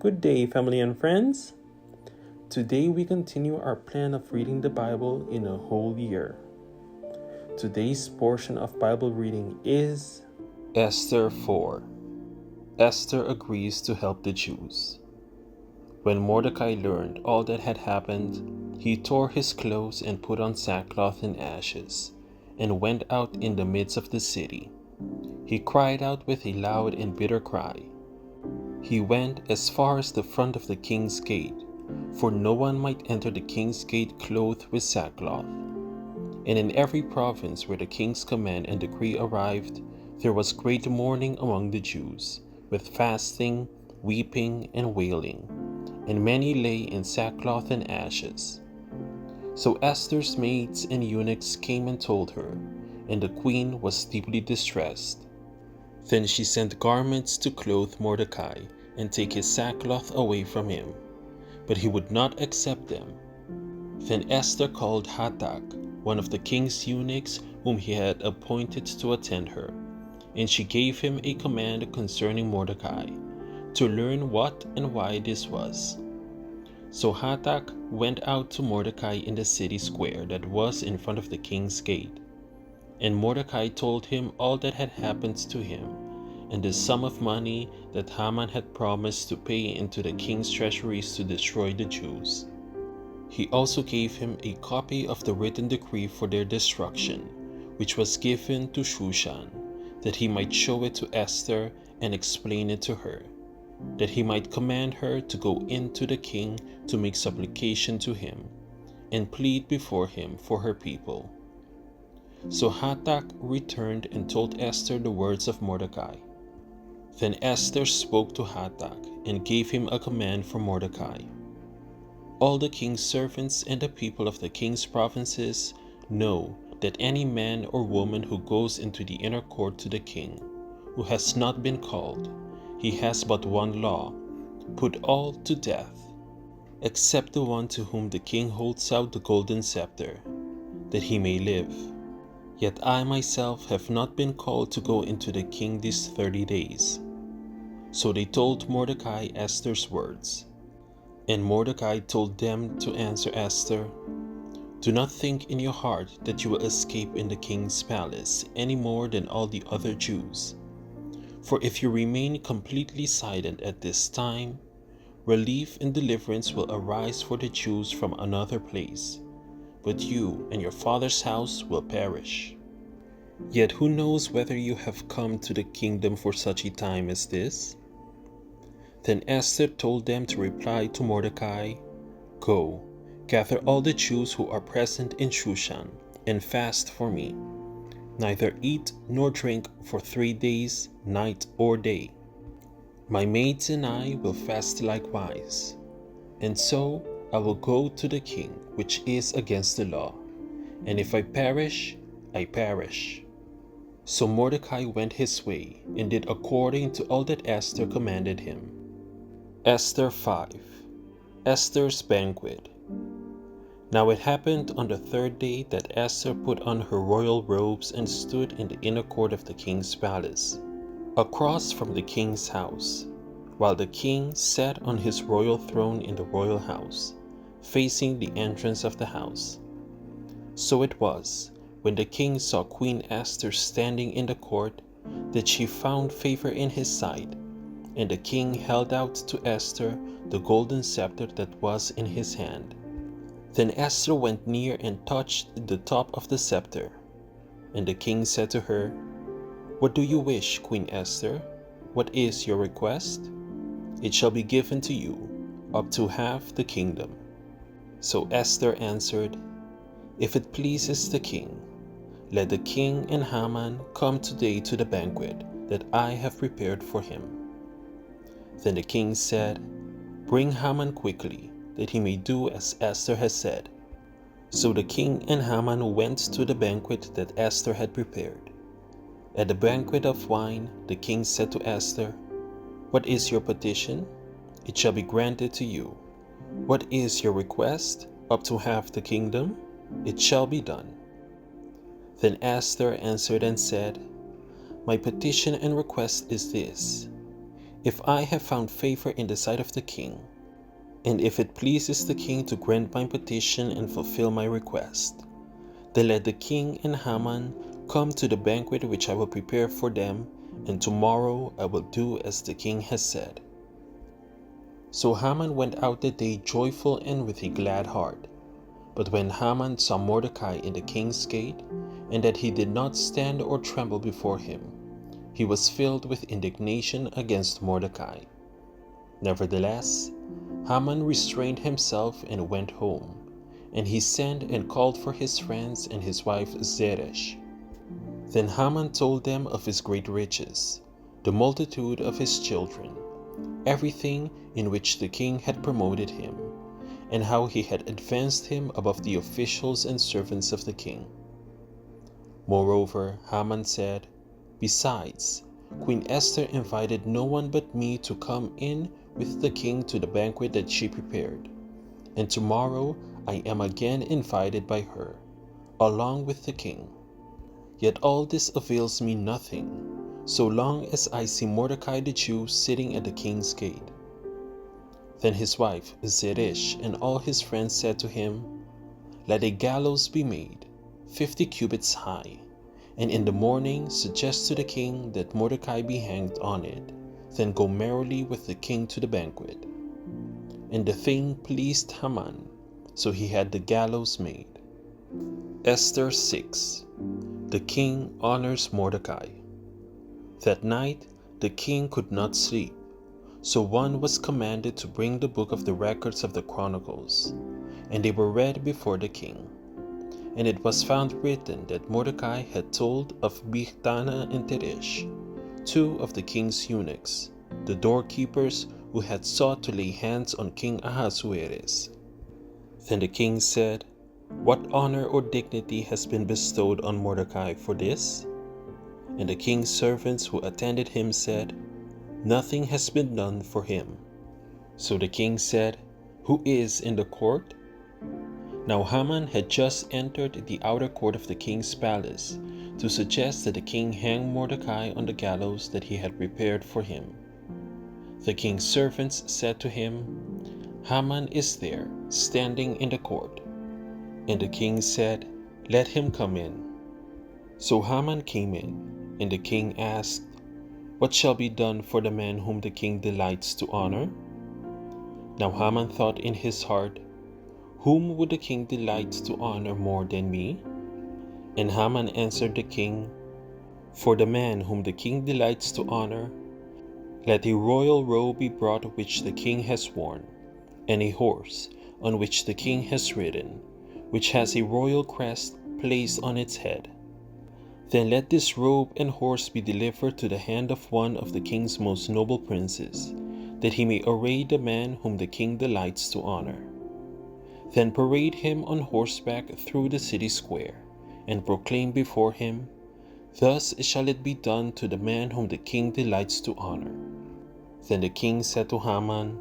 Good day, family and friends. Today we continue our plan of reading the Bible in a whole year. Today's portion of Bible reading is Esther 4. Esther agrees to help the Jews. When Mordecai learned all that had happened, he tore his clothes and put on sackcloth and ashes, and went out in the midst of the city. He cried out with a loud and bitter cry. He went as far as the front of the king's gate, for no one might enter the king's gate clothed with sackcloth. And in every province where the king's command and decree arrived, there was great mourning among the Jews, with fasting, weeping, and wailing, and many lay in sackcloth and ashes. So Esther's maids and eunuchs came and told her, and the queen was deeply distressed. Then she sent garments to clothe Mordecai and take his sackcloth away from him, but he would not accept them. Then Esther called Hatak, one of the king's eunuchs whom he had appointed to attend her, and she gave him a command concerning Mordecai, to learn what and why this was. So Hatak went out to Mordecai in the city square that was in front of the king's gate. And Mordecai told him all that had happened to him, and the sum of money that Haman had promised to pay into the king's treasuries to destroy the Jews. He also gave him a copy of the written decree for their destruction, which was given to Shushan, that he might show it to Esther and explain it to her, that he might command her to go in to the king to make supplication to him, and plead before him for her people. So Hatak returned and told Esther the words of Mordecai. Then Esther spoke to Hatak and gave him a command for Mordecai. All the king's servants and the people of the king's provinces know that any man or woman who goes into the inner court to the king, who has not been called, he has but one law: put all to death, except the one to whom the king holds out the golden scepter, that he may live. Yet I myself have not been called to go into the king these 30 days. So they told Mordecai Esther's words. And Mordecai told them to answer Esther, "Do not think in your heart that you will escape in the king's palace any more than all the other Jews. For if you remain completely silent at this time, relief and deliverance will arise for the Jews from another place, but you and your father's house will perish. Yet who knows whether you have come to the kingdom for such a time as this?" Then Esther told them to reply to Mordecai, "Go, gather all the Jews who are present in Shushan, and fast for me. Neither eat nor drink for 3 days, night or day. My maids and I will fast likewise. And so I will go to the king, which is against the law. And if I perish, I perish." So Mordecai went his way and did according to all that Esther commanded him. Esther 5. Esther's Banquet. Now it happened on the 3rd day that Esther put on her royal robes and stood in the inner court of the king's palace, across from the king's house, while the king sat on his royal throne in the royal house, facing the entrance of the house. So it was, when the king saw Queen Esther standing in the court, that she found favor in his sight, and the king held out to Esther the golden scepter that was in his hand. Then Esther went near and touched the top of the scepter. And the king said to her, "What do you wish, Queen Esther? What is your request? It shall be given to you, up to half the kingdom." So Esther answered, "If it pleases the king, let the king and Haman come today to the banquet that I have prepared for him." Then the king said, "Bring Haman quickly, that he may do as Esther has said." So the king and Haman went to the banquet that Esther had prepared. At the banquet of wine, the king said to Esther, "What is your petition? It shall be granted to you. What is your request? Up to half the kingdom? It shall be done." Then Esther answered and said, "My petition and request is this: If I have found favor in the sight of the king, and if it pleases the king to grant my petition and fulfill my request, then let the king and Haman come to the banquet which I will prepare for them, and tomorrow I will do as the king has said." So Haman went out that day joyful and with a glad heart. But when Haman saw Mordecai in the king's gate, and that he did not stand or tremble before him, he was filled with indignation against Mordecai. Nevertheless, Haman restrained himself and went home, and he sent and called for his friends and his wife Zeresh. Then Haman told them of his great riches, the multitude of his children, everything in which the king had promoted him, and how he had advanced him above the officials and servants of the king. Moreover, Haman said, "Besides, Queen Esther invited no one but me to come in with the king to the banquet that she prepared, and tomorrow I am again invited by her, along with the king. Yet all this avails me nothing, so long as I see Mordecai the Jew sitting at the king's gate." Then his wife Zeresh and all his friends said to him, "Let a gallows be made, 50 cubits high, and in the morning suggest to the king that Mordecai be hanged on it, then go merrily with the king to the banquet." And the thing pleased Haman, so he had the gallows made. Esther 6. The king honors Mordecai. That night the king could not sleep, so one was commanded to bring the book of the records of the Chronicles, and they were read before the king. And it was found written that Mordecai had told of Bigthana and Teresh, two of the king's eunuchs, the doorkeepers who had sought to lay hands on King Ahasuerus. Then the king said, "What honor or dignity has been bestowed on Mordecai for this?" And the king's servants who attended him said, "Nothing has been done for him." So the king said, "Who is in the court?" Now Haman had just entered the outer court of the king's palace to suggest that the king hang Mordecai on the gallows that he had prepared for him. The king's servants said to him, "Haman is there, standing in the court." And the king said, "Let him come in." So Haman came in, and the king asked, "What shall be done for the man whom the king delights to honor?" Now Haman thought in his heart, "Whom would the king delight to honor more than me?" And Haman answered the king, "For the man whom the king delights to honor, let a royal robe be brought which the king has worn, and a horse on which the king has ridden, which has a royal crest placed on its head. Then let this robe and horse be delivered to the hand of one of the king's most noble princes, that he may array the man whom the king delights to honor. Then parade him on horseback through the city square, and proclaim before him, 'Thus shall it be done to the man whom the king delights to honor.'" Then the king said to Haman,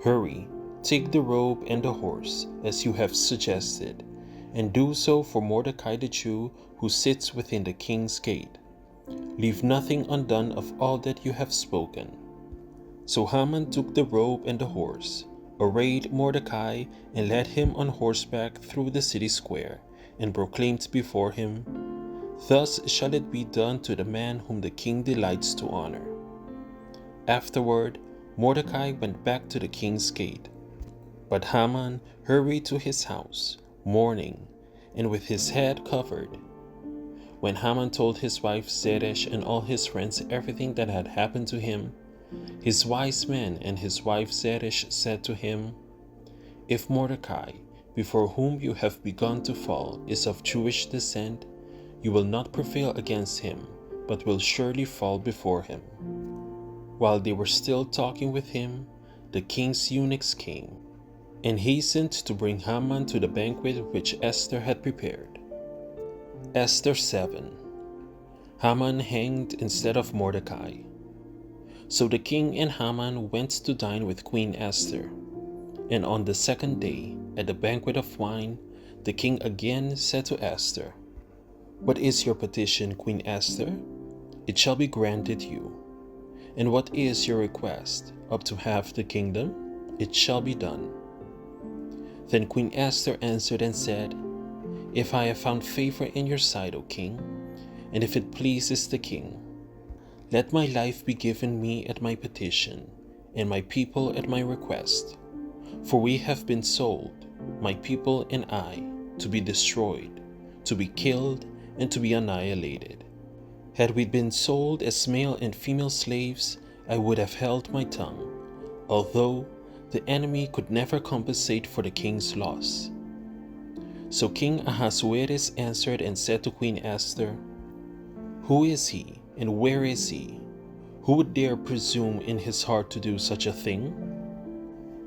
"Hurry, take the robe and the horse, as you have suggested, and do so for Mordecai the Jew, who sits within the king's gate. Leave nothing undone of all that you have spoken." So Haman took the robe and the horse, arrayed Mordecai, and led him on horseback through the city square, and proclaimed before him, "Thus shall it be done to the man whom the king delights to honor." Afterward, Mordecai went back to the king's gate. But Haman hurried to his house, mourning, and with his head covered. When Haman told his wife Zeresh and all his friends everything that had happened to him, his wise men and his wife Zeresh said to him, "If Mordecai, before whom you have begun to fall, is of Jewish descent, you will not prevail against him, but will surely fall before him." While they were still talking with him, the king's eunuchs came, and hastened to bring Haman to the banquet which Esther had prepared. Esther 7. Haman hanged instead of Mordecai. So the king and Haman went to dine with Queen Esther. And on the second day, at the banquet of wine, the king again said to Esther, "What is your petition, Queen Esther? It shall be granted you." And what is your request? Up to half the kingdom? It shall be done. Then Queen Esther answered and said, If I have found favor in your sight, O king, and if it pleases the king, let my life be given me at my petition, and my people at my request. For we have been sold, my people and I, to be destroyed, to be killed, and to be annihilated. Had we been sold as male and female slaves, I would have held my tongue, although the enemy could never compensate for the king's loss. So King Ahasuerus answered and said to Queen Esther, Who is he, and where is he? Who would dare presume in his heart to do such a thing?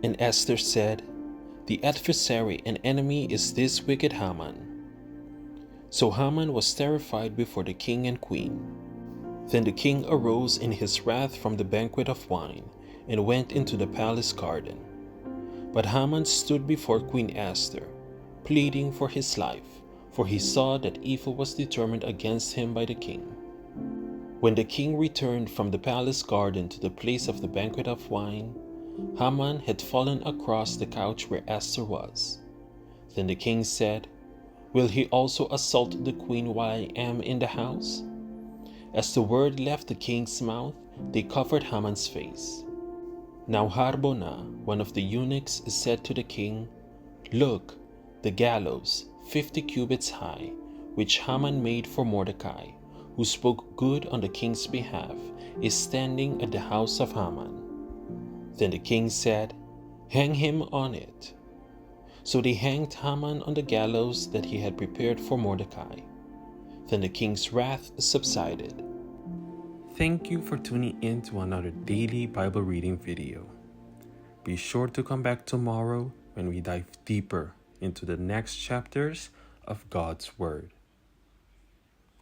And Esther said, The adversary and enemy is this wicked Haman. So Haman was terrified before the king and queen. Then the king arose in his wrath from the banquet of wine, and went into the palace garden. But Haman stood before Queen Esther, pleading for his life, for he saw that evil was determined against him by the king. When the king returned from the palace garden to the place of the banquet of wine, Haman had fallen across the couch where Esther was. Then the king said, Will he also assault the queen while I am in the house? As the word left the king's mouth, they covered Haman's face. Now Harbona, one of the eunuchs, said to the king, Look, the gallows, 50 cubits high, which Haman made for Mordecai, who spoke good on the king's behalf, is standing at the house of Haman. Then the king said, Hang him on it. So they hanged Haman on the gallows that he had prepared for Mordecai. Then the king's wrath subsided. Thank you for tuning in to another daily Bible reading video. Be sure to come back tomorrow when we dive deeper into the next chapters of God's Word.